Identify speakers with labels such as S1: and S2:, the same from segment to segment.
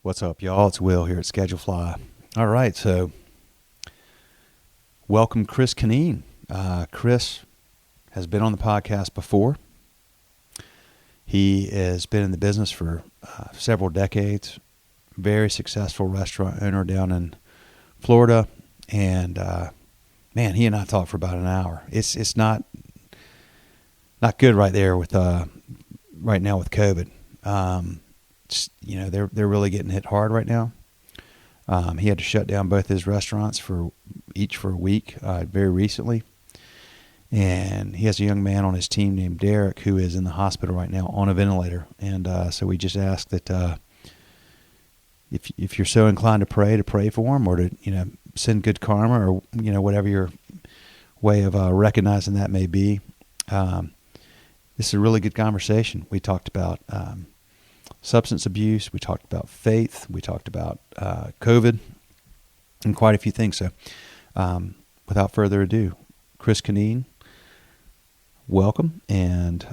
S1: What's up, y'all? It's Will here at Schedulefly. All right, so welcome Chris Conneen. Chris has been on the podcast before. He has been in the business for several decades. Very successful restaurant owner down in Florida, and man, he and I talked for about an hour. It's not good right there with right now with COVID. They're really getting hit hard right now. He had to shut down both his restaurants for a week very recently. And he has a young man on his team named Derek who is in the hospital right now on a ventilator. And so we just ask that if you're so inclined to pray for him, or to send good karma, or whatever your way of recognizing that may be. This is a really good conversation. We talked about substance abuse. We talked about faith. We talked about COVID and quite a few things. So without further ado, Chris Conneen, welcome. And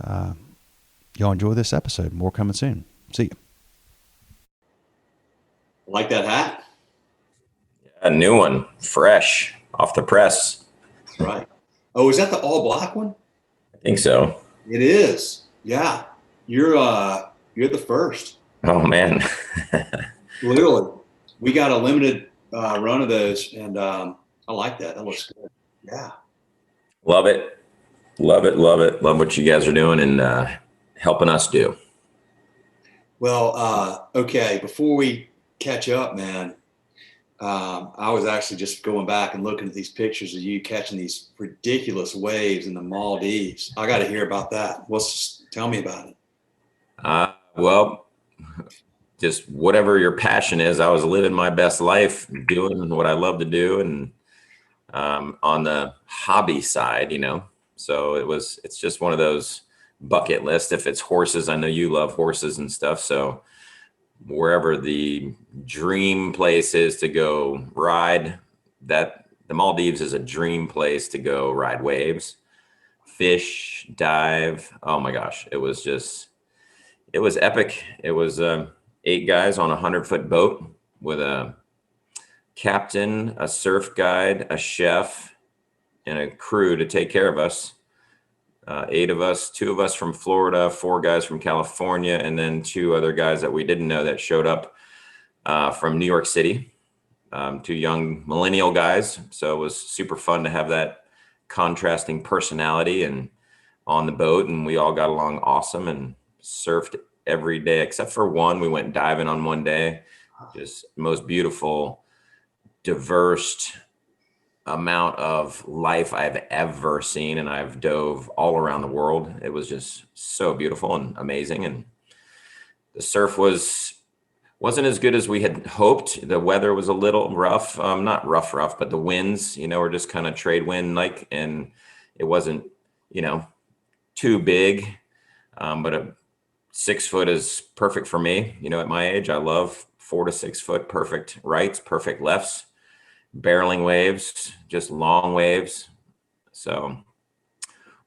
S1: y'all enjoy this episode. More coming soon. See you.
S2: Like that hat?
S3: A new one, fresh, off the press.
S2: That's right. Oh, is that the all black one?
S3: I think so.
S2: It is. Yeah. You're the first.
S3: Oh man.
S2: Literally. We got a limited run of those, and I like that. That looks good. Yeah.
S3: Love it. Love it. Love it. Love what you guys are doing and helping us do.
S2: Well, okay. Before we catch up, man, I was actually just going back and looking at these pictures of you catching these ridiculous waves in the Maldives. I got to hear about that. Tell me about it.
S3: Well, just whatever your passion is. I was living my best life, doing what I love to do, and on the hobby side, So it's just one of those bucket lists. If it's horses, I know you love horses and stuff, so wherever the dream place is to go ride, that the Maldives is a dream place to go ride waves, fish, dive. Oh my gosh, it was epic. It was 8 guys on a 100-foot boat with a captain, a surf guide, a chef, and a crew to take care of us. 8 of us, 2 of us from Florida, 4 guys from California, and then 2 other guys that we didn't know that showed up from New York City, 2 young millennial guys. So it was super fun to have that contrasting personality and on the boat, and we all got along awesome and surfed every day except for one. We went diving on one day. Just most beautiful, diverse amount of life I've ever seen, and I've dove all around the world. It was just so beautiful and amazing, and the surf wasn't as good as we had hoped. The weather was a little rough, not rough, but the winds, were just kind of trade wind like, and it wasn't too big, but a 6 foot is perfect for me. At my age, I love 4 to 6 foot, perfect rights, perfect lefts, barreling waves, just long waves. So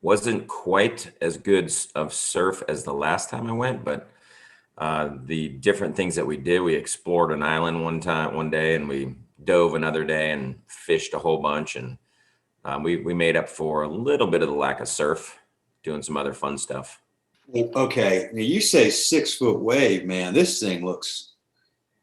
S3: wasn't quite as good of surf as the last time I went, but the different things that we did, we explored an island one day, and we dove another day and fished a whole bunch. And we made up for a little bit of the lack of surf, doing some other fun stuff.
S2: Okay. Now you say 6 foot wave, man. This thing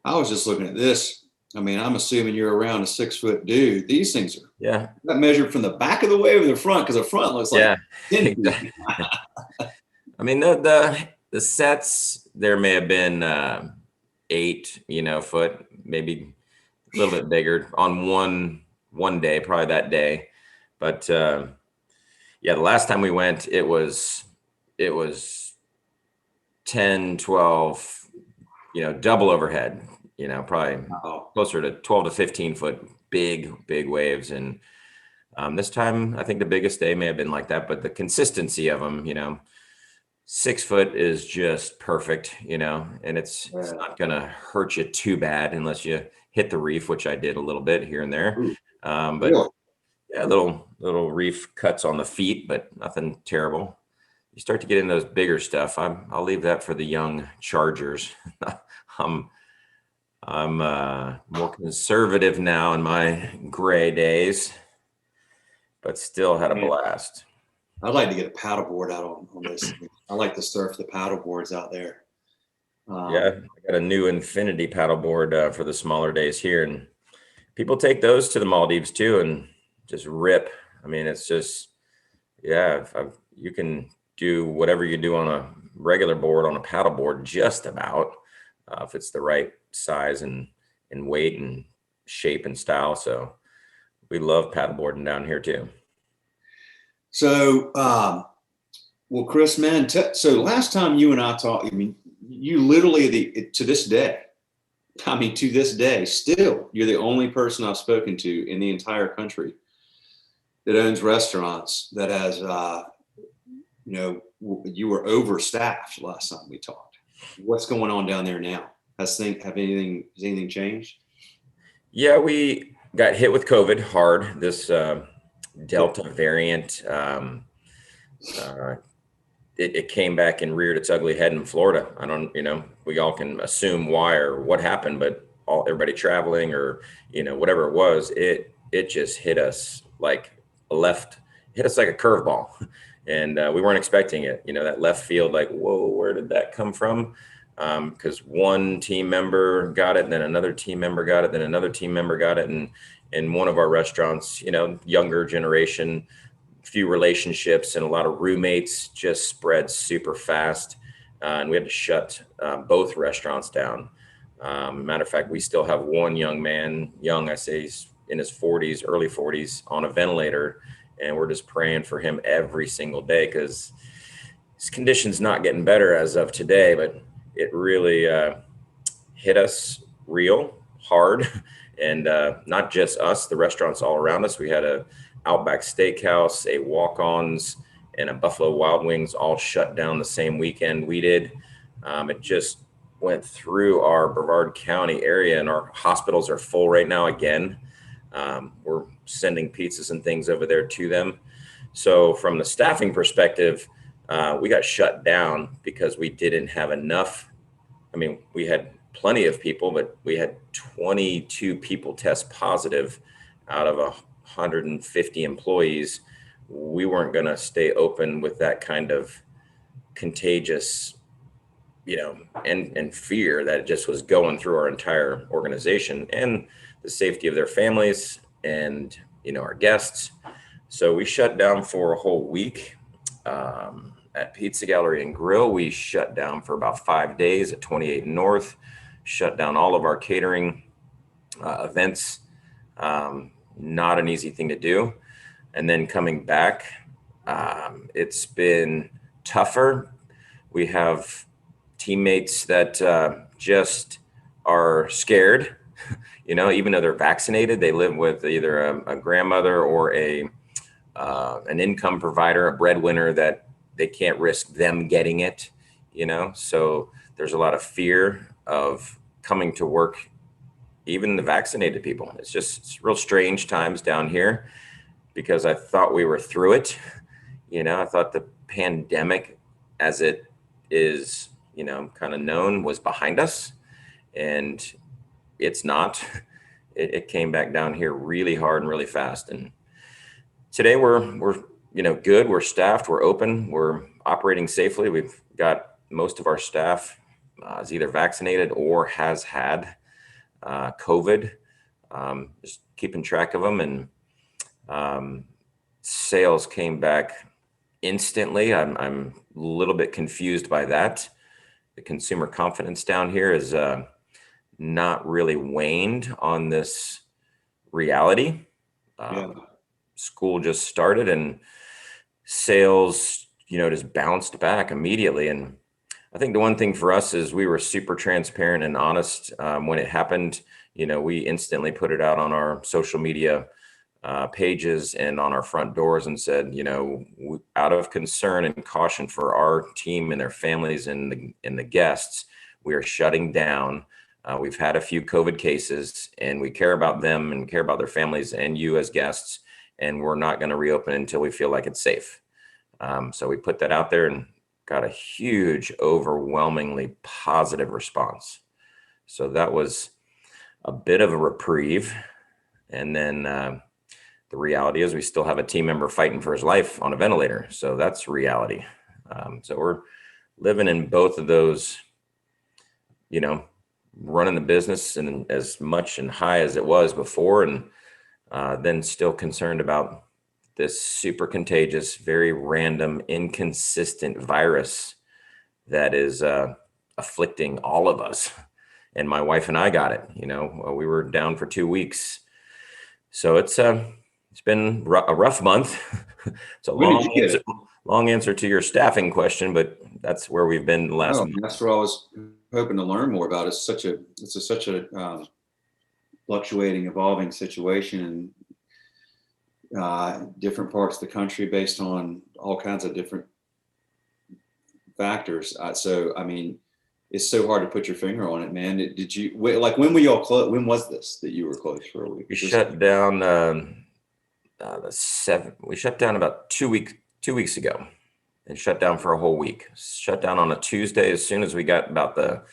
S2: I was just looking at this. I mean, I'm assuming you're around a 6 foot dude. These things are that measured from the back of the wave or the front, because the front looks like 10 feet.
S3: I mean, the sets there may have been 8 foot, maybe a little bit bigger on one day, probably that day. But the last time we went, it was 10, 12, double overhead, probably closer to 12 to 15 foot, big waves. And this time, I think the biggest day may have been like that, but the consistency of them, 6 foot is just perfect, and it's not going to hurt you too bad unless you hit the reef, which I did a little bit here and there. But little reef cuts on the feet, but nothing terrible. You start to get into those bigger stuff. I'll leave that for the young chargers. I'm more conservative now in my gray days, but still had a blast.
S2: I'd like to get a paddleboard out on this. I like to surf the paddle boards out there.
S3: Yeah, I got a new Infinity paddleboard for the smaller days here, and people take those to the Maldives too and just rip. I mean, it's just, yeah, you can do whatever you do on a regular board on a paddleboard, just about, if it's the right size and weight and shape and style. So we love paddleboarding down here too.
S2: So, well, Chris, man, so last time you and I talked, I mean, you literally to this day, still, you're the only person I've spoken to in the entire country that owns restaurants that has, you were overstaffed last time we talked. What's going on down there now? Has anything changed?
S3: Yeah, we got hit with COVID hard. This Delta variant, it came back and reared its ugly head in Florida. I don't, we all can assume why or what happened, but everybody traveling or, whatever it was, it just hit us like a curveball. And we weren't expecting it, that left field, like, whoa, where did that come from? Because one team member got it, and then another team member got it, then another team member got it. And in one of our restaurants, younger generation, few relationships and a lot of roommates, just spread super fast. And we had to shut both restaurants down. Matter of fact, we still have one young man, I say he's in his 40s, early 40s, on a ventilator. And we're just praying for him every single day because his condition's not getting better as of today, but it really hit us real hard. And not just us, the restaurants all around us. We had a Outback Steakhouse, a Walk-Ons, and a Buffalo Wild Wings all shut down the same weekend we did. It just went through our Brevard County area, and our hospitals are full right now again. We're sending pizzas and things over there to them. So from the staffing perspective, we got shut down because we didn't have enough. I mean, we had plenty of people, but we had 22 people test positive out of 150 employees. We weren't going to stay open with that kind of contagious, and fear that just was going through our entire organization and the safety of their families and, our guests. So we shut down for a whole week. At Pizza Gallery and Grill, we shut down for about 5 days at 28 North, shut down all of our catering events. Not an easy thing to do. And then coming back, it's been tougher. We have teammates that just are scared, even though they're vaccinated. They live with either a grandmother or an income provider, a breadwinner, that they can't risk them getting it, So there's a lot of fear of coming to work, even the vaccinated people. It's real strange times down here because I thought we were through it. I thought the pandemic, as it is, kind of known, was behind us, and it's not. It came back down here really hard and really fast. And today we're good. We're staffed. We're open. We're operating safely. We've got most of our staff is either vaccinated or has had COVID. Just keeping track of them, and sales came back instantly. I'm a little bit confused by that. The consumer confidence down here is not really waned on this reality. School just started and sales, just bounced back immediately. And I think the one thing for us is we were super transparent and honest when it happened. We instantly put it out on our social media pages and on our front doors and said, out of concern and caution for our team and their families and the guests, we are shutting down. We've had a few COVID cases, and we care about them and care about their families and you as guests, and we're not going to reopen until we feel like it's safe. So we put that out there and got a huge, overwhelmingly positive response. So that was a bit of a reprieve. And then the reality is we still have a team member fighting for his life on a ventilator. So that's reality. So we're living in both of those, running the business and as much and high as it was before. And then still concerned about this super contagious, very random, inconsistent virus that is afflicting all of us. And my wife and I got it. We were down for 2 weeks. So it's been a rough month. It's a long answer to your staffing question, but that's where we've been the last month.
S2: That's what I was hoping to learn more about. It's such a fluctuating, evolving situation in different parts of the country based on all kinds of different factors. So, I mean, it's so hard to put your finger on it, man. Did you when were y'all closed? When was this that you were closed for a week?
S3: We shut down we shut down about 2 weeks ago, and shut down for a whole week. Shut down on a Tuesday. As soon as we got about the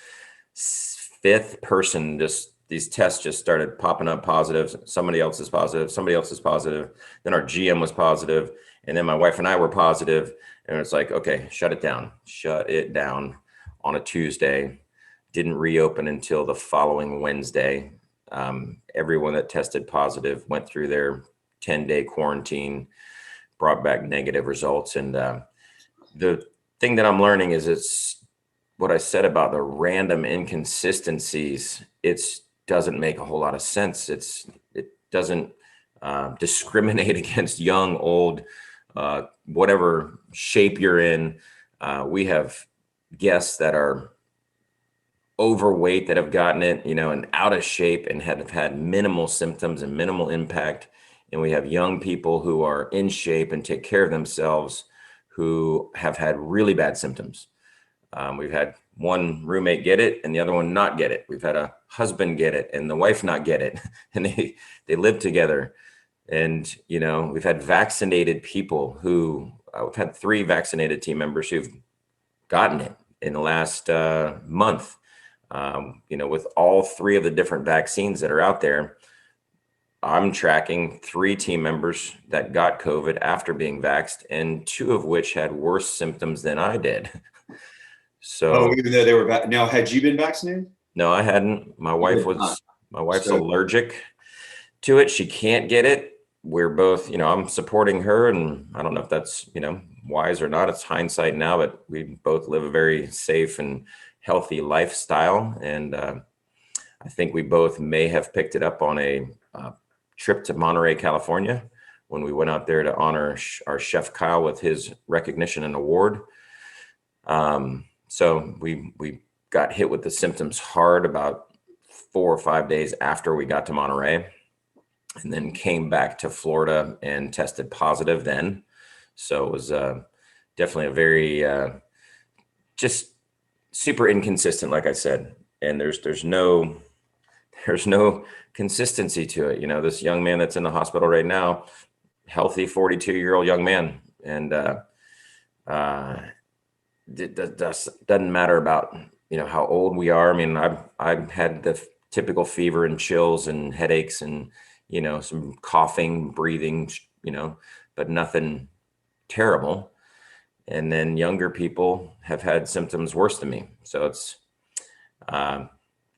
S3: 5th person, these tests just started popping up positive. Somebody else is positive. Somebody else is positive. Then our GM was positive, and then my wife and I were positive. And it's like, okay, shut it down. Shut it down on a Tuesday. Didn't reopen until the following Wednesday. Everyone that tested positive went through their 10-day quarantine, brought back negative results. And the thing that I'm learning is it's what I said about the random inconsistencies. It doesn't make a whole lot of sense. It doesn't discriminate against young, old, whatever shape you're in. We have guests that are overweight that have gotten it, and out of shape and have had minimal symptoms and minimal impact. And we have young people who are in shape and take care of themselves who have had really bad symptoms. We've had one roommate get it and the other one not get it. We've had a husband get it and the wife not get it, and they live together. And, we've had vaccinated people who we've had 3 vaccinated team members who've gotten it in the last month. With all 3 of the different vaccines that are out there, I'm tracking 3 team members that got COVID after being vaxxed, and 2 of which had worse symptoms than I did. So,
S2: even though they were now, had you been vaccinated?
S3: No, I hadn't. My wife's allergic to it. She can't get it. We're both, I'm supporting her, and I don't know if that's, wise or not. It's hindsight now, but we both live a very safe and healthy lifestyle. And I think we both may have picked it up on a trip to Monterey, California, when we went out there to honor our chef Kyle with his recognition and award. So we got hit with the symptoms hard about 4 or 5 days after we got to Monterey, and then came back to Florida and tested positive then. So it was definitely a very just super inconsistent, like I said. And there's no consistency to it. This young man that's in the hospital right now, healthy 42-year-old young man, and it doesn't matter about how old we are. I mean, I've had the typical fever and chills and headaches and some coughing, breathing, but nothing terrible. And then younger people have had symptoms worse than me. So it's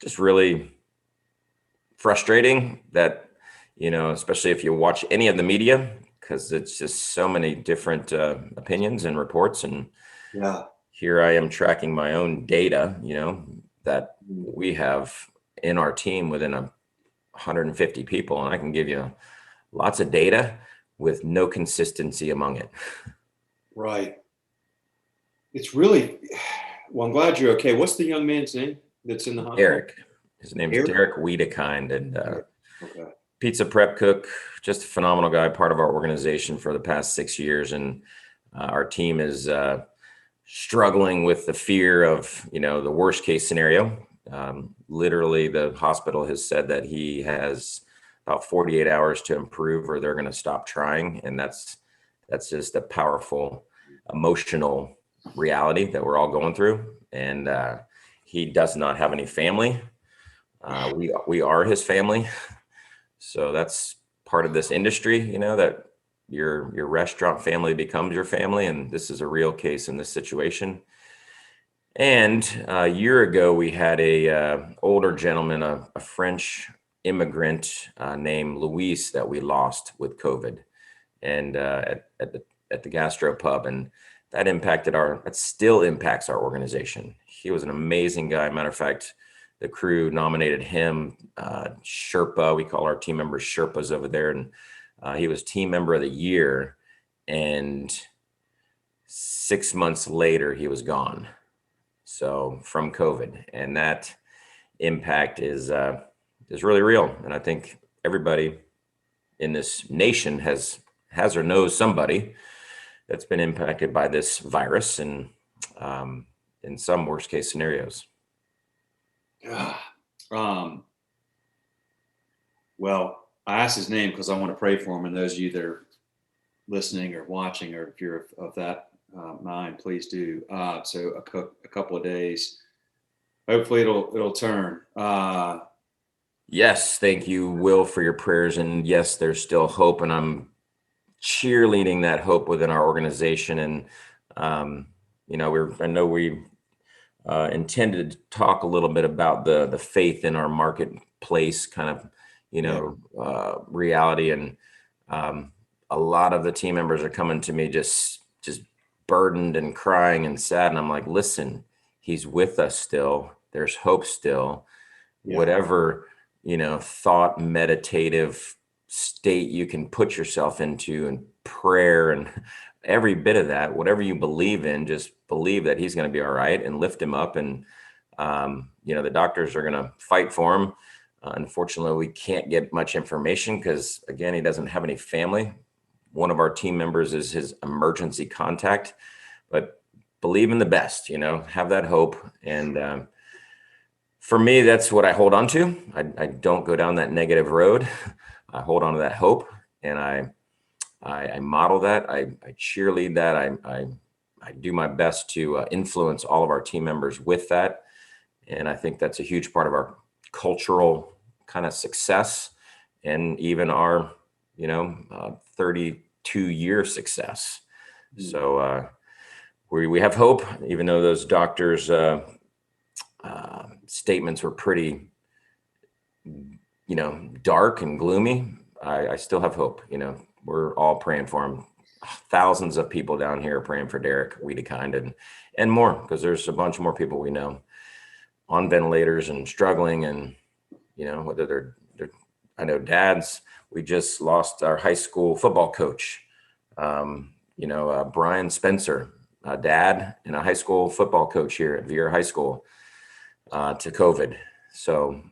S3: just really frustrating that, especially if you watch any of the media, because it's just so many different opinions and reports. And here I am tracking my own data, that we have in our team within 150 people. And I can give you lots of data with no consistency among it.
S2: Right. It's really, well, I'm glad you're okay. What's the young man's name that's in the hospital?
S3: Eric. His name is Derek Wiedekind, and pizza prep cook, just a phenomenal guy, part of our organization for the past 6 years. And our team is struggling with the fear of, the worst case scenario. Literally, the hospital has said that he has about 48 hours to improve or they're going to stop trying. And that's just a powerful emotional reality that we're all going through. And he does not have any family. We are his family. So that's part of this industry, that your restaurant family becomes your family. And this is a real case in this situation. And a year ago, we had a older gentleman, a French immigrant named Luis that we lost with COVID, and at the gastro pub, and that still impacts our organization. He was an amazing guy. Matter of fact, the crew nominated him Sherpa. We call our team members Sherpas over there, and he was team member of the year. And 6 months later, he was gone. So from COVID, and that impact is really real. And I think everybody in this nation has or knows somebody that's been impacted by this virus, and in some worst case scenarios.
S2: Well, I asked his name because I want to pray for him, and those of you that are listening or watching, or if you're of that mind, please do. So a couple of days, hopefully it'll turn.
S3: Yes, thank you, Will, for your prayers, and yes, there's still hope, and I'm cheerleading that hope within our organization. And I know we intended to talk a little bit about the faith in our marketplace kind of reality, and a lot of the team members are coming to me just burdened and crying and sad, and I'm like, listen, he's with us still. There's hope still. Whatever thought meditative state you can put yourself into, and prayer and every bit of that, whatever you believe in, just believe that he's going to be all right, and lift him up. And the doctors are going to fight for him. Unfortunately, we can't get much information because, again, he doesn't have any family. One of our team members is his emergency contact, but believe in the best, have that hope. And for me, that's what I hold on to. I don't go down that negative road. I hold on to that hope, and I model that. I cheerlead that. I do my best to influence all of our team members with that. And I think that's a huge part of our cultural kind of success, and even our 32-year success. So we have hope, even though those doctors statements were pretty dark and gloomy. I still have hope. We're all praying for him. Thousands of people down here are praying for Derek Wiedekind, and more, because there's a bunch more people we know on ventilators and struggling, and whether they're I know dads. We just lost our high school football coach, Brian Spencer, a dad and a high school football coach here at Vieira High School, to COVID. So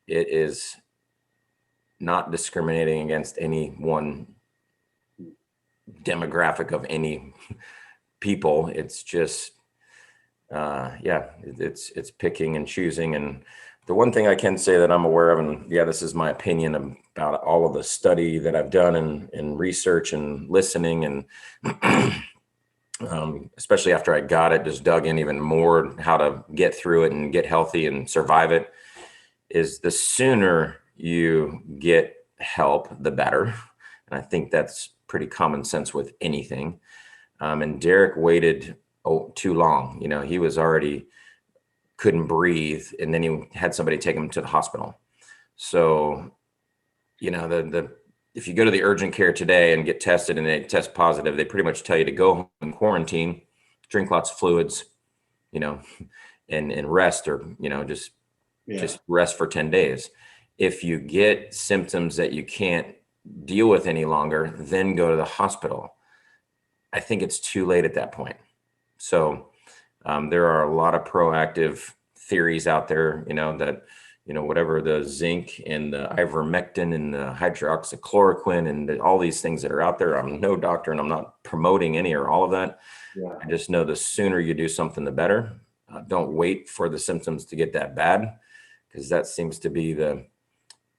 S3: it is not discriminating against any one demographic of any people. It's just, it's picking and choosing. And the one thing I can say that I'm aware of, and this is my opinion about all of the study that I've done and research and listening, and especially after I got it, just dug in even more how to get through it and get healthy and survive it, is the sooner you get help, the better. And I think that's pretty common sense with anything. And Derek waited too long. He was already couldn't breathe, and then he had somebody take him to the hospital. So, if you go to the urgent care today and get tested and they test positive, they pretty much tell you to go home and quarantine, drink lots of fluids, and rest, or, just rest for 10 days. If you get symptoms that you can't deal with any longer, then go to the hospital. I think it's too late at that point. So there are a lot of proactive theories out there, that, whatever the zinc and the ivermectin and the hydroxychloroquine and all these things that are out there. I'm no doctor, and I'm not promoting any or all of that. I just know the sooner you do something, the better. Don't wait for the symptoms to get that bad, because that seems to be the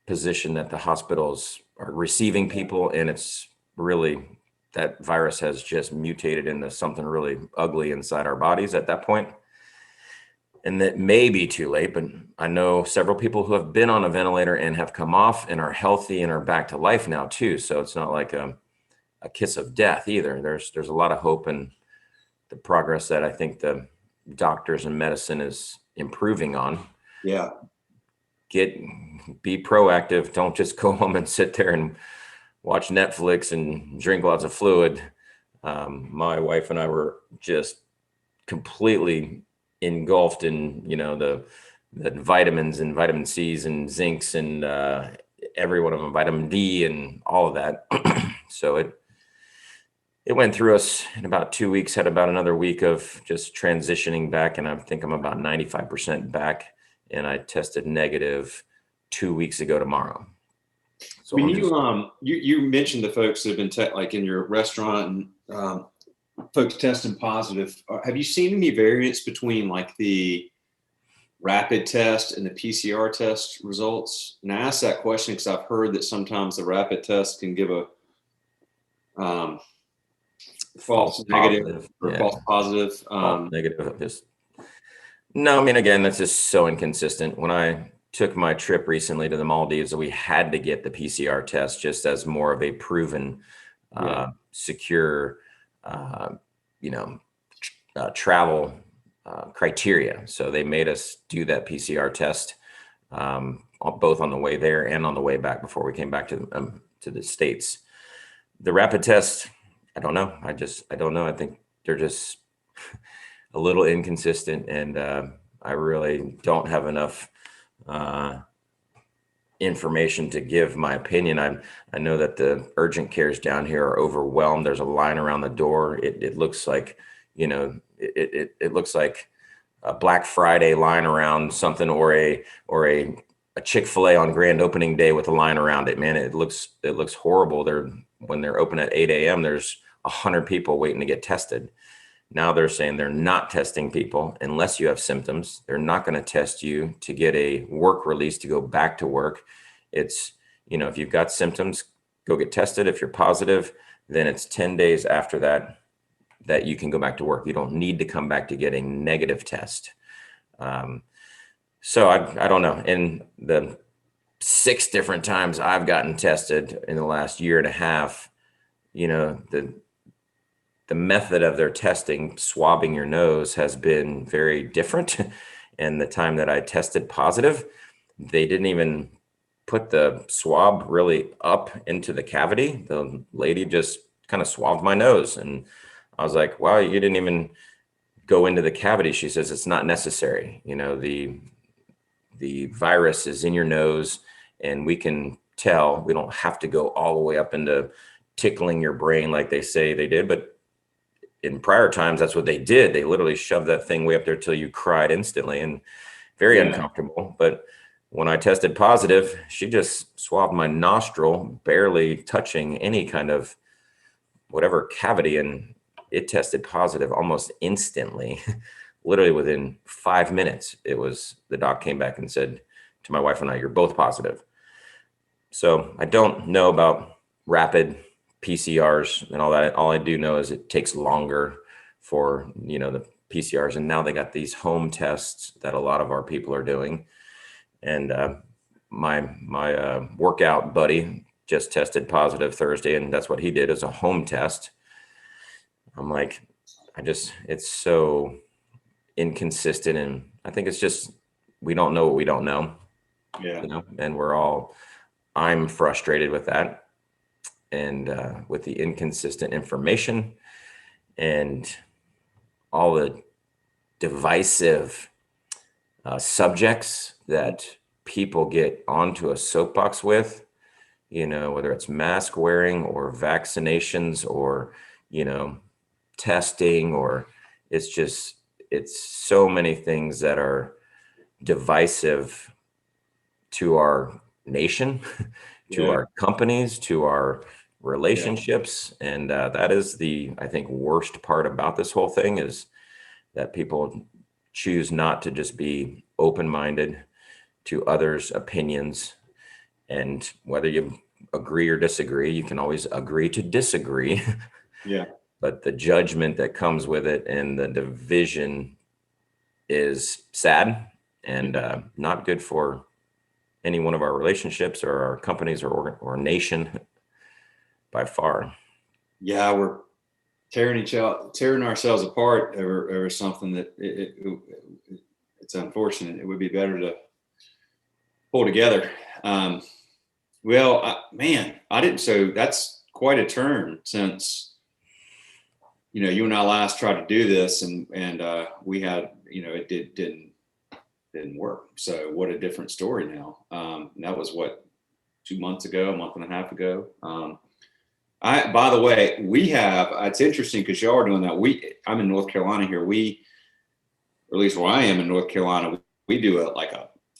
S3: position that the hospitals are receiving people. And it's really, that virus has just mutated into something really ugly inside our bodies at that point. and that may be too late, but I know several people who have been on a ventilator and have come off and are healthy and are back to life now too. So it's not like a kiss of death either. There's a lot of hope and the progress that I think the doctors and medicine is improving on.
S2: Yeah.
S3: Be proactive. Don't just go home and sit there and watch Netflix and drink lots of fluid. My wife and I were just completely engulfed in, the vitamins and vitamin C's and zincs and every one of them, vitamin D and all of that. So it went through us in about 2 weeks, had about another week of just transitioning back. And I think I'm about 95% back. And I tested negative 2 weeks ago tomorrow. So
S2: when you mentioned the folks that have been like in your restaurant and folks testing positive, have you seen any variance between like the rapid test and the PCR test results? And I asked that question because I've heard that sometimes the rapid test can give a false negative or false positive.
S3: False negative. No, I mean, again, that's just so inconsistent. When I took my trip recently to the Maldives, we had to get the PCR test just as more of a proven, secure, travel criteria. So they made us do that PCR test both on the way there and on the way back before we came back to the States. The rapid test, I don't know. I don't know. I think they're just a little inconsistent, and I really don't have enough information to give my opinion. I know that the urgent cares down here are overwhelmed. There's a line around the door. It looks like, it looks like a Black Friday line around something, or a Chick-fil-A on grand opening day with a line around it. Man, it looks horrible. When they're open at 8 a.m., there's 100 people waiting to get tested. Now they're saying they're not testing people unless you have symptoms. They're not going to test you to get a work release to go back to work. It's, if you've got symptoms, go get tested. If you're positive, then it's 10 days after that you can go back to work. You don't need to come back to get a negative test. So I don't know. In the 6 different times I've gotten tested in the last year and a half, the method of their testing, swabbing your nose, has been very different. And the time that I tested positive, they didn't even put the swab really up into the cavity. The lady just kind of swabbed my nose. And I was like, wow, you didn't even go into the cavity. She says, it's not necessary. The virus is in your nose, and we can tell. We don't have to go all the way up into tickling your brain like they say they did. But in prior times, that's what they did. They literally shoved that thing way up there till you cried instantly, and very uncomfortable. But when I tested positive, she just swabbed my nostril, barely touching any kind of whatever cavity, and it tested positive almost instantly. Literally within 5 minutes, the doc came back and said to my wife and I, "You're both positive." So I don't know about rapid PCRs and all that. All I do know is it takes longer for, the PCRs. And now they got these home tests that a lot of our people are doing. And my workout buddy just tested positive Thursday, and that's what he did, as a home test. I'm like, it's so inconsistent. And I think it's just, we don't know what we don't know.
S2: Yeah.
S3: And I'm frustrated with that. And with the inconsistent information and all the divisive subjects that people get onto a soapbox with, whether it's mask wearing or vaccinations or, testing, or it's so many things that are divisive to our nation, to our companies, to our relationships. And that is I think, worst part about this whole thing, is that people choose not to just be open-minded to others' opinions. And whether you agree or disagree, you can always agree to disagree.
S2: Yeah.
S3: But the judgment that comes with it and the division is sad and not good for any one of our relationships or our companies or nation by far.
S2: Yeah, we're tearing ourselves apart over something that it's unfortunate. It would be better to pull together. So that's quite a turn since, you and I last tried to do this, and we had, it didn't work. So what a different story now. That was what, 2 months ago, a month and a half ago. By the way, it's interesting because y'all are doing that. I'm in North Carolina here. Or at least where I am in North Carolina, we do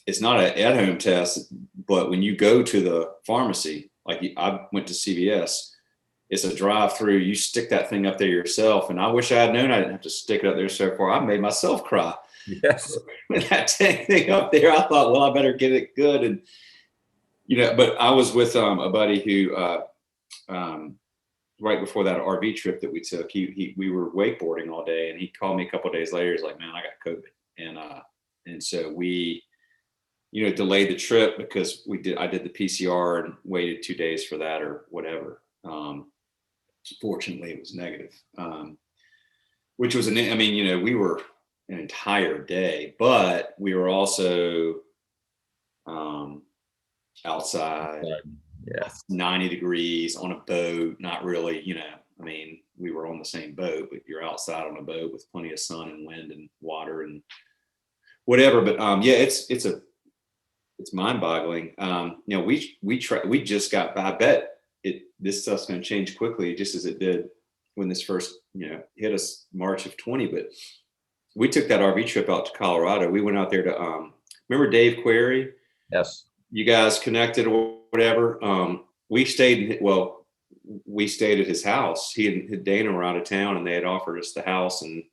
S2: it's not an at-home test, but when you go to the pharmacy, like I went to CVS, it's a drive-through. You stick that thing up there yourself. And I wish I had known I didn't have to stick it up there so far. I made myself cry.
S3: Yes.
S2: With that thing up there, I thought, well, I better get it good. And, but I was with a buddy who, right before that RV trip that we took, we were wakeboarding all day, and he called me a couple of days later. He's like, man, I got COVID. And so we, delayed the trip because I did the PCR and waited 2 days for that or whatever. Fortunately it was negative. Which was we were an entire day, but we were also, outside.
S3: Yeah.
S2: 90 degrees on a boat. Not really, we were on the same boat, but you're outside on a boat with plenty of sun and wind and water and whatever. But it's mind-boggling. We just got, I bet this stuff's going to change quickly, just as it did when this first, hit us March of 20. But we took that RV trip out to Colorado. We went out there to, remember Dave Query?
S3: Yes.
S2: You guys connected or whatever. We stayed at his house. He and Dana were out of town, and they had offered us the house, and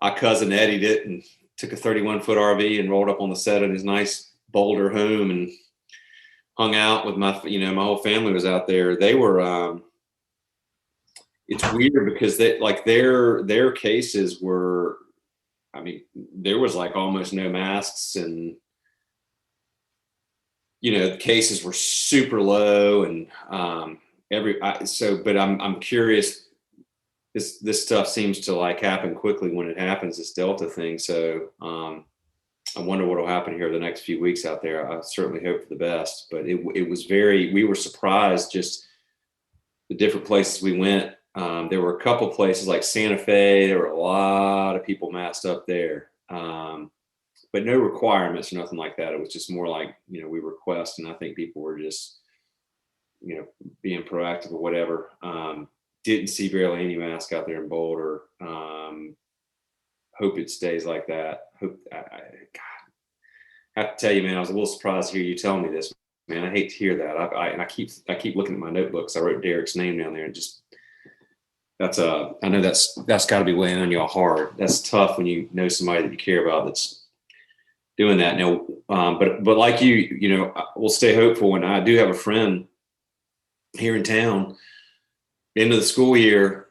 S2: I cousin Eddie'd it and took a 31-foot RV and rolled up on the set of his nice Boulder home and hung out with my whole family was out there. They were, it's weird because their cases were, there was almost no masks, and the cases were super low, and but I'm curious, this stuff seems to happen quickly when it happens, this Delta thing. So I wonder what will happen here the next few weeks out there. I certainly hope for the best, but it was we were surprised just the different places we went. There were a couple places like Santa Fe. There were a lot of people masked up there. But no requirements or nothing like that. It was just more we request, and I think people were just, being proactive or whatever. Didn't see barely any mask out there in Boulder. Hope it stays like that. I have to tell you, man, I was a little surprised to hear you tell me this, man. I hate to hear that. I keep looking at my notebooks. I wrote Derek's name down there, and just, I know that's got to be weighing on y'all hard. That's tough when you know somebody that you care about that's doing that now. But like we'll stay hopeful. And I do have a friend here in town, end of the school year,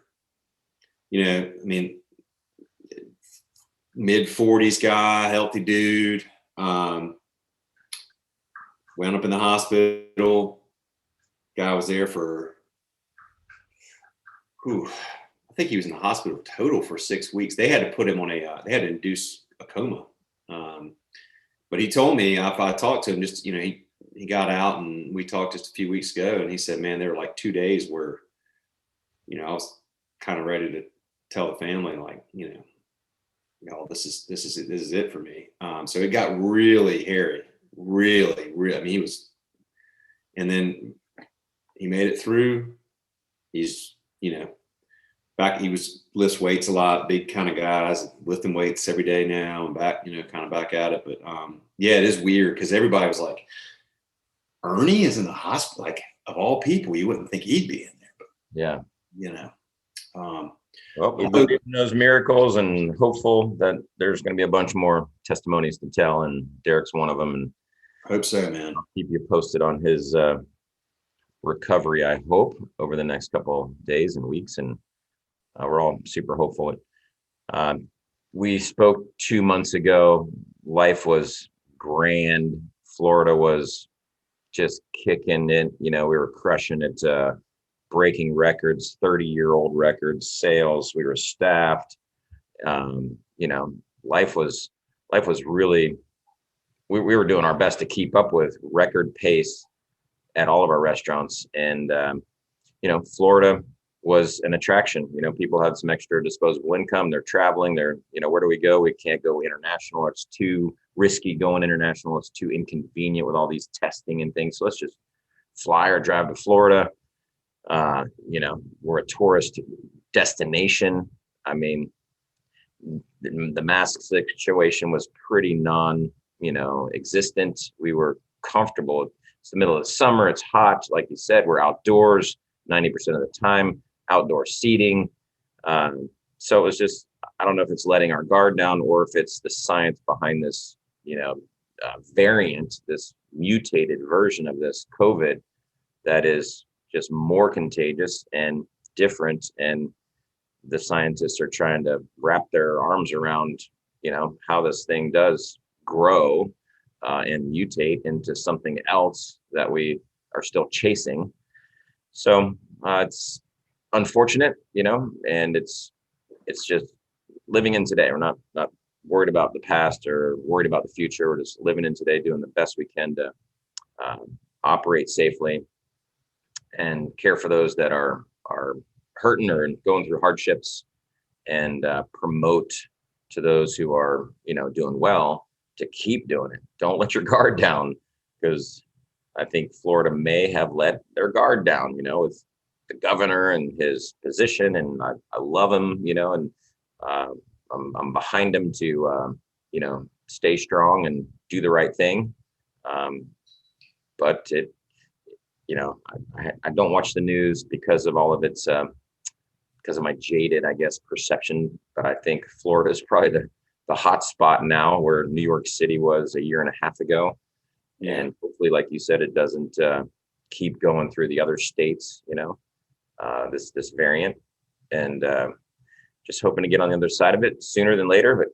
S2: mid-40s guy, healthy dude, wound up in the hospital. Guy was there for, I think he was in the hospital total for 6 weeks. They had to put him on they had to induce a coma. But he told me, if I talked to him, just, he got out, and we talked just a few weeks ago, and he said, man, there were 2 days where, I was kind of ready to tell the family, this is it for me. So it got really hairy, really. He was, and then he made it through. He's, back, he lifts weights a lot, big kind of guys, lifting weights every day now, and back, kind of back at it. But it is weird because everybody was like, Ernie is in the hospital. Of all people, you wouldn't think he'd be in there. But
S3: yeah,
S2: well,
S3: we believe in those miracles, and hopeful that there's going to be a bunch more testimonies to tell, and Derek's one of them. And
S2: I hope so, man.
S3: I'll keep you posted on his recovery, I hope, over the next couple of days and weeks, and we're all super hopeful. we spoke 2 months ago. Life was grand. Florida was just kicking in. You know, we were crushing it, breaking records, 30-year-old records, sales. We were staffed. You know, life was really, we were doing our best to keep up with record pace at all of our restaurants. And, you know, Florida was an attraction. You know, people had some extra disposable income. They're traveling. They're, you know, where do we go? We can't go international. It's too risky going international. It's too inconvenient with all these testing and things. So let's just fly or drive to Florida. You know, we're a tourist destination. I mean, the mask situation was pretty existent. We were comfortable. It's the middle of the summer. It's hot. Like you said, we're outdoors 90% of the time, outdoor seating. So it was just, I don't know if it's letting our guard down or if it's the science behind this, variant, this mutated version of this COVID that is just more contagious and different. And the scientists are trying to wrap their arms around, how this thing does grow and mutate into something else that we are still chasing. So it's unfortunate, and it's just living in today. We're not worried about the past or worried about the future. We're just living in today, doing the best we can to operate safely and care for those that are hurting or going through hardships, and promote to those who are, doing well to keep doing it. Don't let your guard down, because I think Florida may have let their guard down, with the governor and his position. And I love him, and I'm behind him to, stay strong and do the right thing. But it, I don't watch the news because of all of its, because of my jaded, I guess, perception. But I think Florida is probably the hot spot now, where New York City was a year and a half ago. Yeah. And hopefully, like you said, it doesn't keep going through the other states, this variant. And just hoping to get on the other side of it sooner than later. But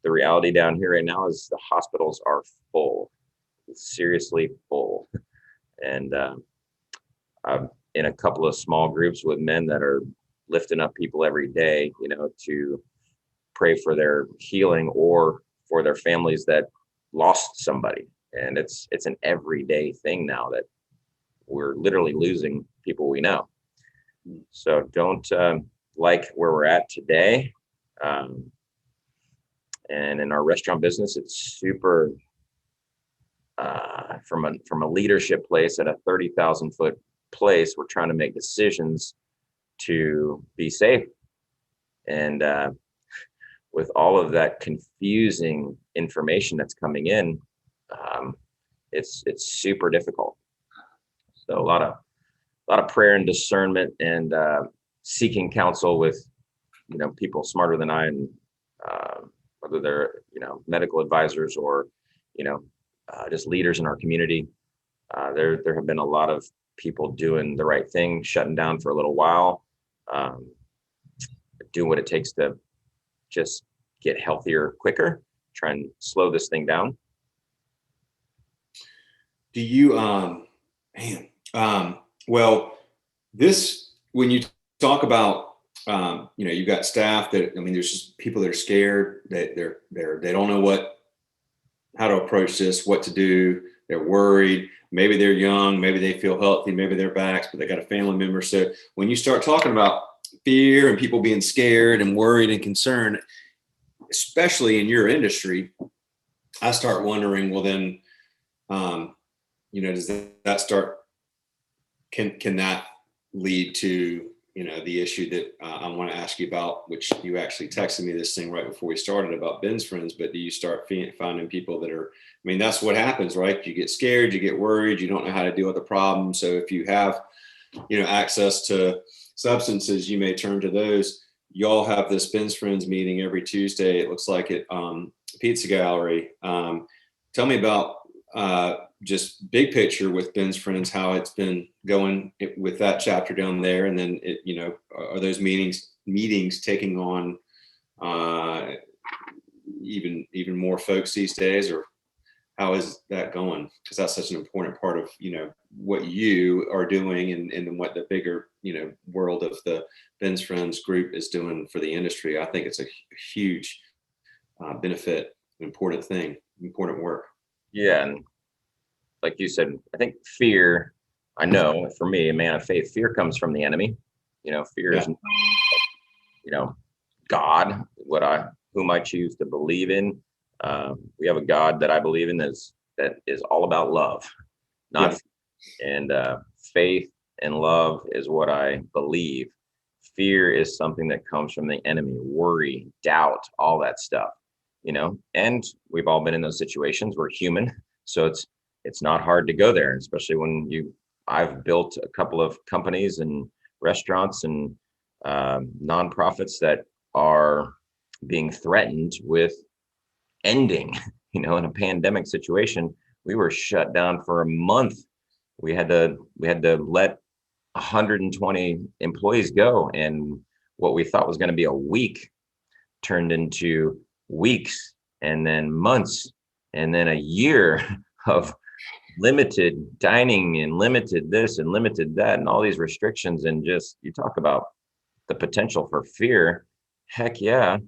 S3: the reality down here right now is the hospitals are full, seriously full. And I'm in a couple of small groups with men that are lifting up people every day, to pray for their healing or for their families that lost somebody. And it's an everyday thing now that we're literally losing people we know. So don't like where we're at today. And in our restaurant business, it's super, from a leadership place at a 30,000 foot place, we're trying to make decisions to be safe. And with all of that confusing information that's coming in, it's super difficult. So a lot of prayer and discernment, and seeking counsel with, people smarter than I, and whether they're, medical advisors or, just leaders in our community. There have been a lot of people doing the right thing, shutting down for a little while, doing what it takes to just get healthier quicker, try and slow this thing down.
S2: Do you, well, this, when you talk about, you've got staff that, there's just people that are scared, that they don't know how to approach this, what to do. They're worried. Maybe they're young, maybe they feel healthy, maybe they're vaxxed, but they got a family member. So when you start talking about fear and people being scared and worried and concerned, especially in your industry, I start wondering, well, then, does that start, can that lead to, the issue that I want to ask you about, which you actually texted me this thing right before we started about Ben's friends, but do you start finding people that are, that's what happens, right? You get scared, you get worried, you don't know how to deal with the problem. So if you have, access to substances, you may turn to those. Y'all have this Ben's Friends meeting every Tuesday, it looks like, at Pizza Gallery. Tell me about just big picture with Ben's Friends, how it's been going with that chapter down there. And then, are those meetings taking on, even more folks these days, or how is that going? Because that's such an important part of, what you are doing, and what the bigger, world of the Ben's Friends group is doing for the industry. I think it's a huge benefit, important thing, important work.
S3: Yeah. And like you said, I think fear, I know for me, a man of faith, fear comes from the enemy. Fear is, God, whom I choose to believe in. We have a God that I believe in that is all about love, not and faith and love is what I believe. Fear is something that comes from the enemy, worry, doubt, all that stuff, and we've all been in those situations. We're human. So it's not hard to go there, especially when I've built a couple of companies and restaurants and nonprofits that are being threatened with ending, in a pandemic situation. We were shut down for a month. We had to let 120 employees go, and what we thought was going to be a week turned into weeks, and then months, and then a year of limited dining and limited this and limited that and all these restrictions. And just, you talk about the potential for fear. Heck yeah.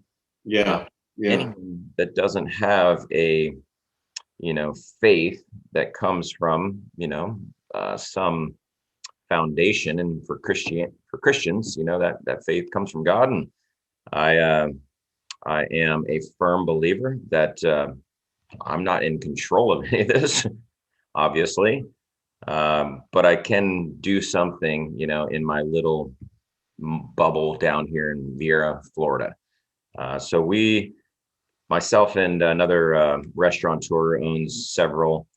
S3: Anyone that doesn't have a faith that comes from some foundation, and for Christians, that faith comes from God. And I am a firm believer that I'm not in control of any of this, obviously, but I can do something, in my little bubble down here in Viera, Florida. So myself and another restaurateur owns several,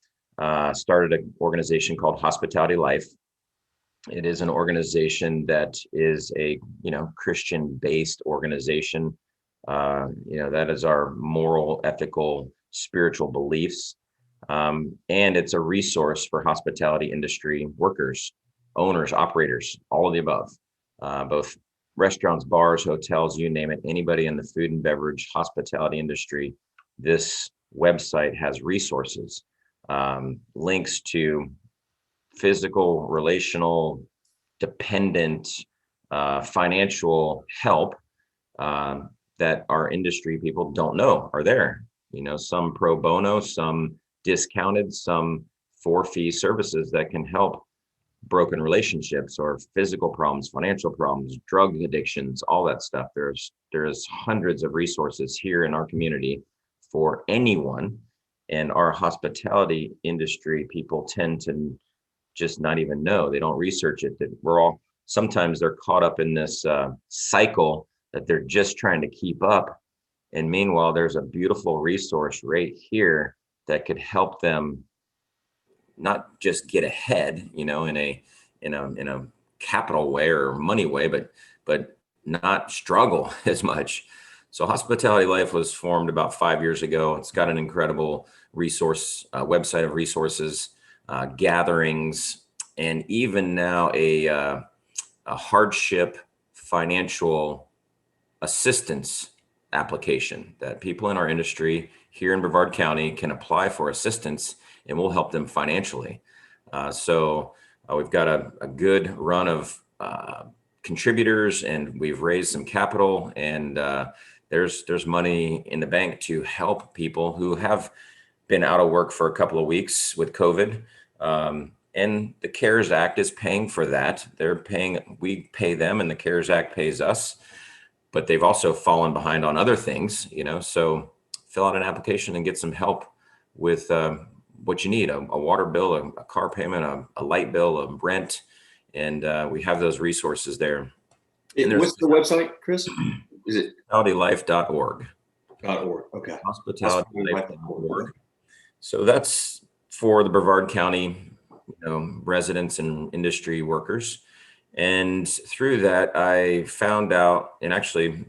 S3: started an organization called Hospitality Life. It is an organization that is a, Christian-based organization. That is our moral, ethical, spiritual beliefs. And it's a resource for hospitality industry workers, owners, operators, all of the above, both restaurants, bars, hotels, you name it, anybody in the food and beverage hospitality industry. This website has resources, links to physical, relational, dependent, financial help that our industry people don't know are there. Some pro bono, some discounted, some for fee services that can help broken relationships or physical problems, financial problems, drug addictions, all that stuff. There's hundreds of resources here in our community for anyone. And our hospitality industry people tend to just not even know. They don't research it. That sometimes they're caught up in this cycle that they're just trying to keep up. And meanwhile, there's a beautiful resource right here that could help them not just get ahead, in a capital way or money way, but not struggle as much. So Hospitality Life was formed about 5 years ago. It's got an incredible resource, website of resources, gatherings, and even now a hardship financial assistance application that people in our industry here in Brevard County can apply for assistance, and we'll help them financially. So we've got a good run of contributors, and we've raised some capital, and there's money in the bank to help people who have been out of work for a couple of weeks with COVID. And the CARES Act is paying for that. We pay them, and the CARES Act pays us, but they've also fallen behind on other things, so fill out an application and get some help with what you need, a water bill, a car payment, a light bill, a rent. And we have those resources there.
S2: What's the website, Chris? Is it
S3: hospitalitylife.org?
S2: .org. Okay.
S3: Hospitalitylife.org. So that's for the Brevard County, residents and industry workers. And through that, I found out, and actually,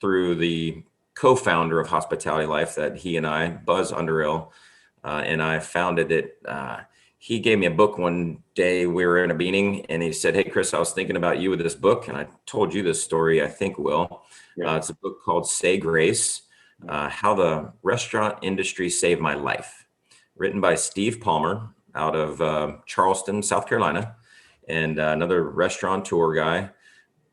S3: through the co-founder of Hospitality Life, that he and I, Buzz Underhill, and I founded it. He gave me a book one day. We were in a meeting, and he said, "Hey, Chris, I was thinking about you with this book." And I told you this story, I think, Will. It's a book called Say Grace. How the Restaurant Industry Saved My Life, written by Steve Palmer out of Charleston, South Carolina, and another restaurateur guy.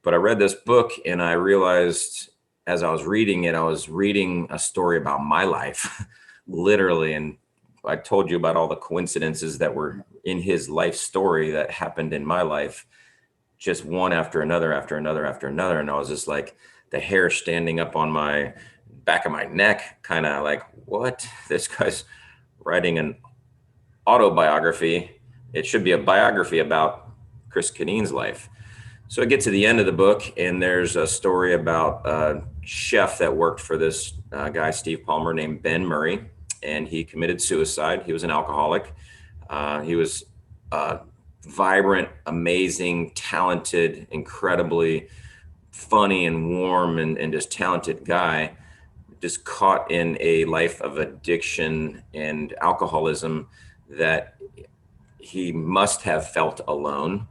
S3: But I read this book and I realized as I was reading it, I was reading a story about my life, literally. And I told you about all the coincidences that were in his life story that happened in my life, just one after another, after another, after another. And I was just like, the hair standing up on my back of my neck, kind of like, what? This guy's writing an autobiography. It should be a biography about Chris Conneen's life. So I get to the end of the book, and there's a story about a chef that worked for this guy, Steve Palmer, named Ben Murray, and he committed suicide. He was an alcoholic. He was a vibrant, amazing, talented, incredibly funny and warm and just talented guy, just caught in a life of addiction and alcoholism that he must have felt alone.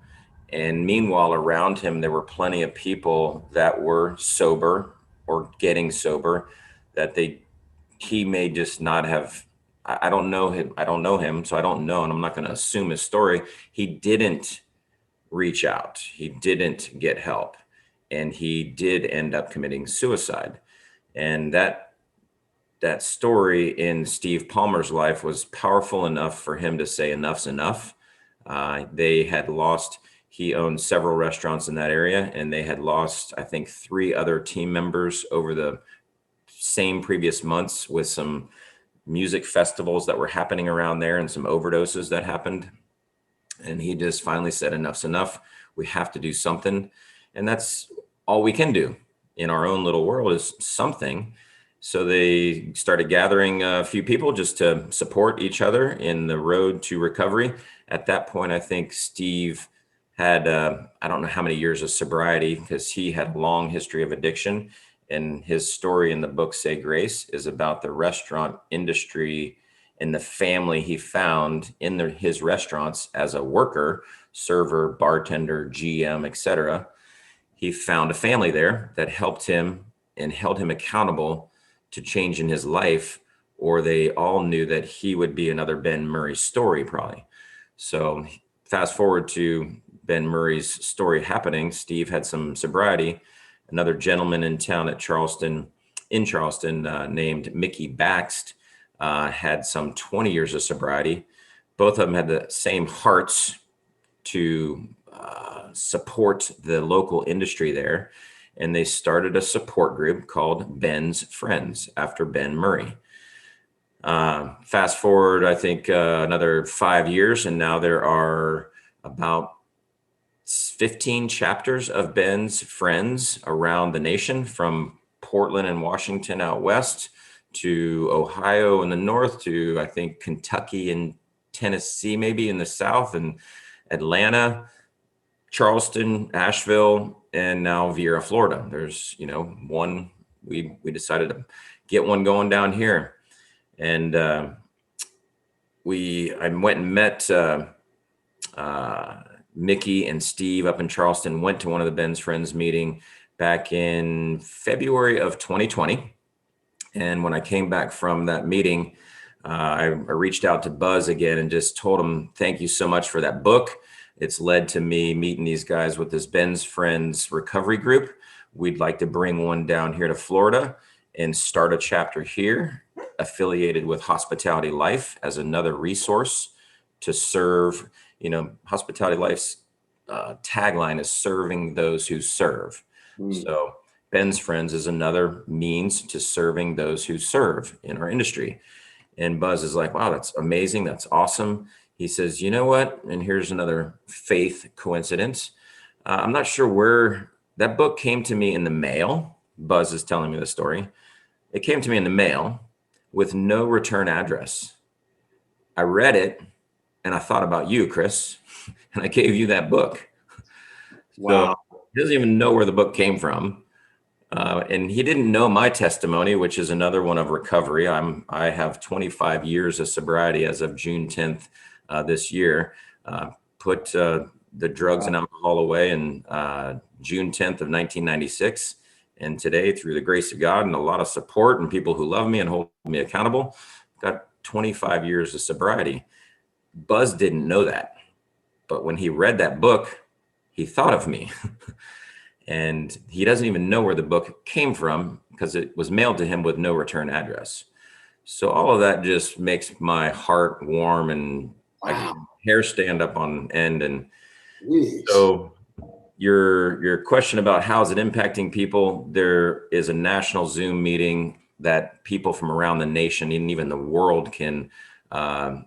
S3: And meanwhile, around him, there were plenty of people that were sober or getting sober that he may just not have. I don't know him. I don't know him. So I don't know. And I'm not going to assume his story. He didn't reach out. He didn't get help. And he did end up committing suicide. And that story in Steve Palmer's life was powerful enough for him to say enough's enough. They had lost. He owned several restaurants in that area, and they had lost, I think, 3 other team members over the same previous months with some music festivals that were happening around there and some overdoses that happened. And he just finally said, enough's enough. We have to do something. And that's all we can do in our own little world is something. So they started gathering a few people just to support each other in the road to recovery. At that point, I think Steve had, I don't know how many years of sobriety because he had a long history of addiction. And his story in the book, Say Grace, is about the restaurant industry and the family he found in his restaurants as a worker, server, bartender, GM, etc. He found a family there that helped him and held him accountable to change in his life, or they all knew that he would be another Ben Murray story probably. So fast forward to Ben Murray's story happening. Steve had some sobriety. Another gentleman in town in Charleston, named Mickey Baxt, had some 20 years of sobriety. Both of them had the same hearts to support the local industry there. And they started a support group called Ben's Friends after Ben Murray. Fast forward, I think another 5 years, and now there are about 15 chapters of Ben's Friends around the nation, from Portland and Washington out west to Ohio in the north to, I think, Kentucky and Tennessee, maybe in the south, and Atlanta, Charleston, Asheville, and now Viera, Florida. There's, one, we decided to get one going down here. And I went and met Mickey and Steve up in Charleston, went to one of the Ben's Friends meeting back in February of 2020. And when I came back from that meeting, I reached out to Buzz again and just told him, thank you so much for that book. It's led to me meeting these guys with this Ben's Friends recovery group. We'd like to bring one down here to Florida and start a chapter here affiliated with Hospitality Life as another resource to serve. Hospitality Life's tagline is serving those who serve. So Ben's Friends is another means to serving those who serve in our industry. And Buzz is like, wow, that's amazing. That's awesome. He says, you know what? And here's another faith coincidence. I'm not sure where that book came to me in the mail. Buzz is telling me the story. It came to me in the mail with no return address. I read it and I thought about you, Chris, and I gave you that book. Wow. So he doesn't even know where the book came from. And he didn't know my testimony, which is another one of recovery. I have 25 years of sobriety as of June 10th this year. Put the drugs and alcohol away in June 10th of 1996. And today, through the grace of God and a lot of support and people who love me and hold me accountable, I've got 25 years of sobriety. Buzz didn't know that. But when he read that book, he thought of me. And he doesn't even know where the book came from because it was mailed to him with no return address. So all of that just makes my heart warm and hair stand up on end. And so your question about how is it impacting people, there is a national Zoom meeting that people from around the nation and even the world can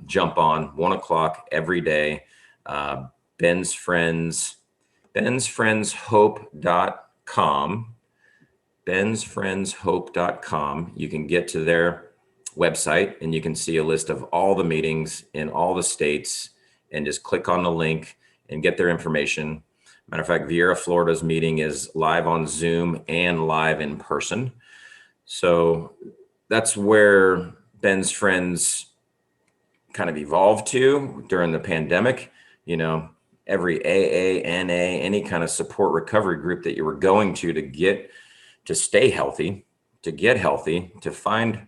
S3: jump on, 1 o'clock every day. Ben's Friends, bensfriendshope.com, bensfriendshope.com. You can get to their website and you can see a list of all the meetings in all the states and just click on the link and get their information. Matter of fact, Vieira, Florida's meeting is live on Zoom and live in person. So that's where Ben's Friends kind of evolved to during the pandemic. You know, every AA, NA, any kind of support recovery group that you were going to get to stay healthy, to get healthy, to find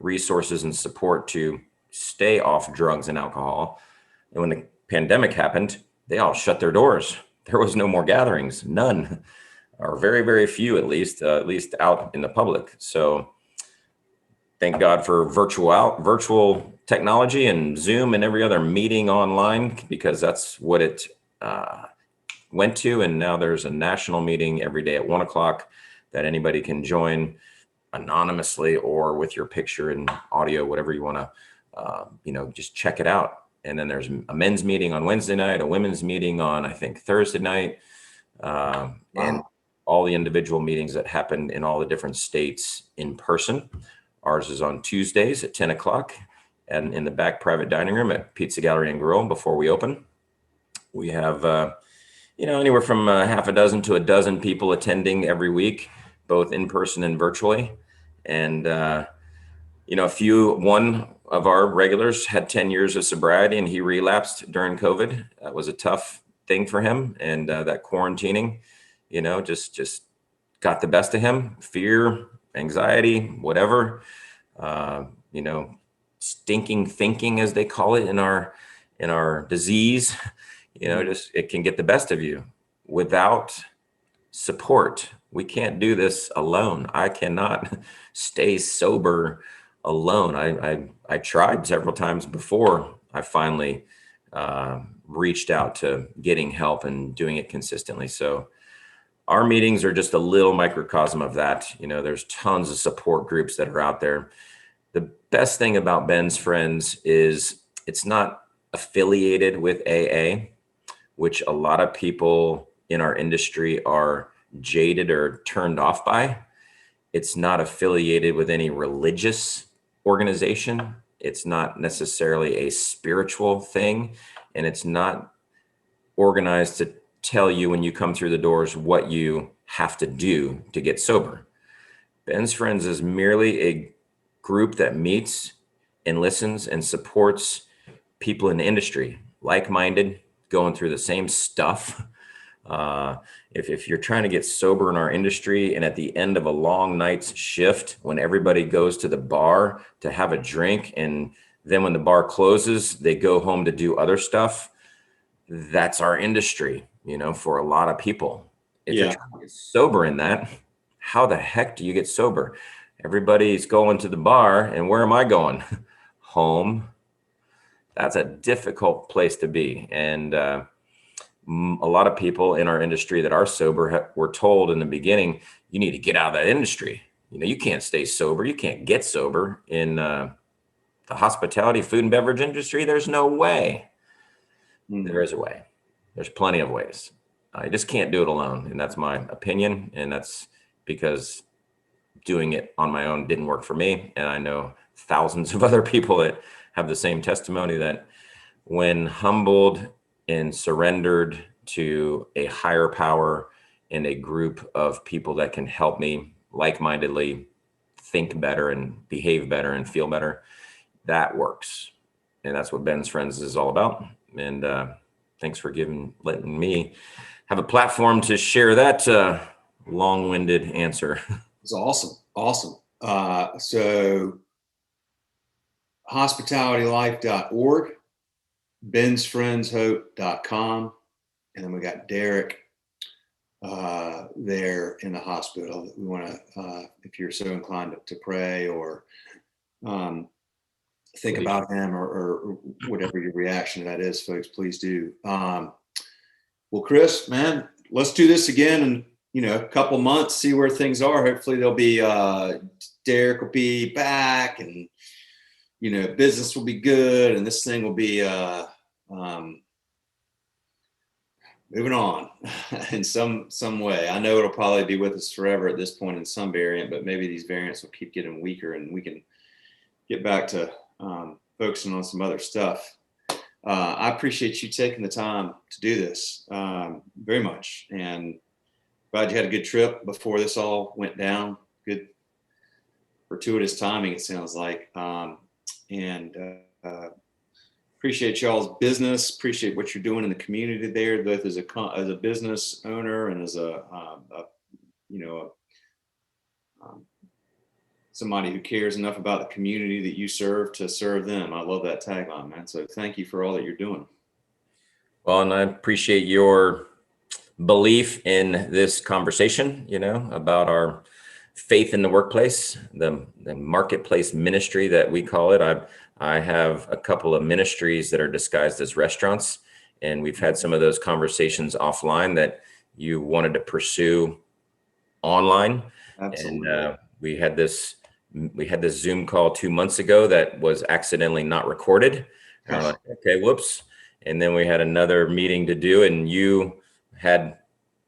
S3: resources and support to stay off drugs and alcohol. And when the pandemic happened, they all shut their doors. There was no more gatherings, none, or very, very few, at least out in the public. So thank God for virtual technology and Zoom and every other meeting online, because that's what it went to. And now there's a national meeting every day at 1 o'clock that anybody can join anonymously or with your picture and audio, whatever you want to, just check it out. And then there's a men's meeting on Wednesday night, a women's meeting on, I think, Thursday night, and all the individual meetings that happen in all the different states in person. Ours is on Tuesdays at 10 o'clock and in the back private dining room at Pizza Gallery and Grill before we open. We have, anywhere from half a dozen to a dozen people attending every week, both in person and virtually. And, one of our regulars had 10 years of sobriety and he relapsed during COVID. That was a tough thing for him. And that quarantining, just got the best of him. Fear, anxiety, whatever, stinking thinking, as they call it in our disease, just it can get the best of you without support. We can't do this alone. I cannot stay sober alone. I tried several times before I finally reached out to getting help and doing it consistently. So our meetings are just a little microcosm of that. There's tons of support groups that are out there. The best thing about Ben's Friends is it's not affiliated with AA, which a lot of people in our industry are jaded or turned off by. It's not affiliated with any religious organization. It's not necessarily a spiritual thing, and it's not organized to tell you when you come through the doors what you have to do to get sober. Ben's Friends is merely a group that meets and listens and supports people in the industry, like-minded, going through the same stuff. If you're trying to get sober in our industry and at the end of a long night's shift, when everybody goes to the bar to have a drink, and then when the bar closes, they go home to do other stuff, that's our industry, for a lot of people. If you're trying to get sober in that, how the heck do you get sober? Everybody's going to the bar, and where am I going? Home. That's a difficult place to be. And a lot of people in our industry that are sober were told in the beginning, you need to get out of that industry. You can't stay sober. You can't get sober in the hospitality, food and beverage industry. There's no way. There is a way. There's plenty of ways. I just can't do it alone. And that's my opinion. And that's because doing it on my own didn't work for me. And I know thousands of other people that have the same testimony, that when humbled and surrendered to a higher power and a group of people that can help me like-mindedly think better and behave better and feel better, that works. And that's what Ben's Friends is all about. And thanks for letting me have a platform to share that long-winded answer.
S2: It's awesome. Awesome. So hospitalitylife.org, bensfriendshope.com. And then we got Derek there in the hospital. We want to, if you're so inclined to pray or think about him or whatever your reaction to that is, folks, please do. Well, Chris, man, let's do this again in a couple months, see where things are. Hopefully there'll be Derek will be back, and business will be good, and this thing will be moving on in some way. I know it'll probably be with us forever at this point in some variant, but maybe these variants will keep getting weaker and we can get back to focusing on some other stuff. I appreciate you taking the time to do this very much, and glad you had a good trip before this all went down. Good fortuitous timing, it sounds like. Appreciate y'all's business. Appreciate what you're doing in the community there, both as a business owner and as somebody who cares enough about the community that you serve to serve them. I love that tagline, man. So thank you for all that you're doing.
S3: Well, and I appreciate your belief in this conversation, about our faith in the workplace, the marketplace ministry that we call it. I have a couple of ministries that are disguised as restaurants, and we've had some of those conversations offline that you wanted to pursue online. Absolutely. And we had this Zoom call 2 months ago that was accidentally not recorded. And we're like, okay, whoops. And then we had another meeting to do, and you had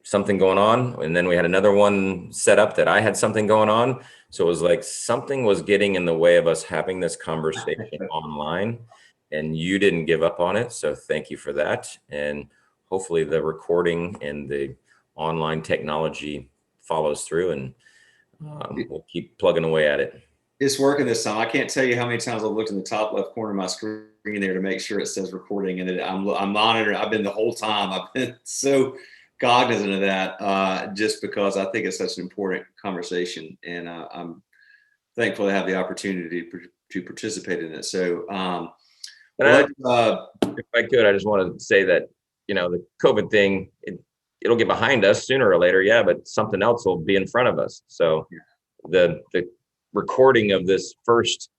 S3: something going on. And then we had another one set up that I had something going on. So it was like something was getting in the way of us having this conversation online, and you didn't give up on it. So thank you for that. And hopefully the recording and the online technology follows through, and we'll keep plugging away at it.
S2: It's working this time. I can't tell you how many times I've looked in the top left corner of my screen there to make sure it says recording, and I'm monitoring. I've been the whole time. I've been so cognizant of that, just because I think it's such an important conversation, and I'm thankful to have the opportunity to participate in it. So,
S3: if I could, I just want to say that the COVID thing, it'll get behind us sooner or later, yeah, but something else will be in front of us. So, the recording of this first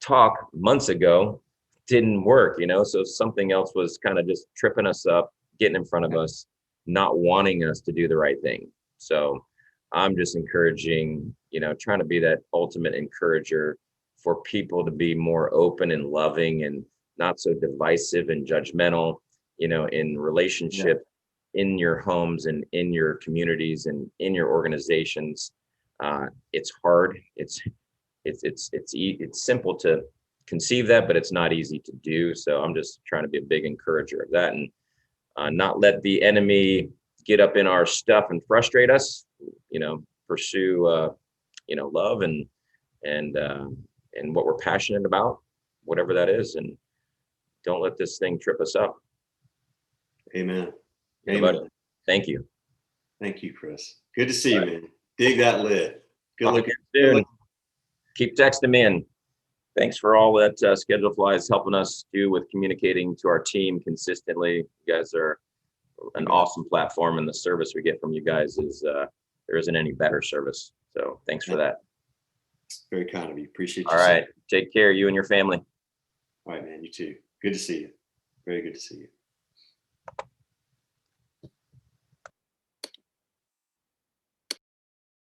S3: talk months ago didn't work, so something else was kind of just tripping us up, getting in front of us, not wanting us to do the right thing. So I'm just encouraging, trying to be that ultimate encourager for people to be more open and loving and not so divisive and judgmental, in relationship, in your homes and in your communities and in your organizations. It's hard. It's simple to conceive that, but it's not easy to do. So I'm just trying to be a big encourager of that, and not let the enemy get up in our stuff and frustrate us. Pursue love and what we're passionate about, whatever that is, and don't let this thing trip us up.
S2: Amen. Amen.
S3: Thank you.
S2: Thank you, Chris. Good to see you, man. Dig that lid. Good looking.
S3: Soon. Keep texting me, and thanks for all that Schedule Fly is helping us do with communicating to our team consistently. You guys are an awesome platform, and the service we get from you guys is there isn't any better service. So thanks for that.
S2: Very kind of you. Appreciate you.
S3: All right. Take care, you and your family.
S2: All right, man. You too. Good to see you. Very good to see you.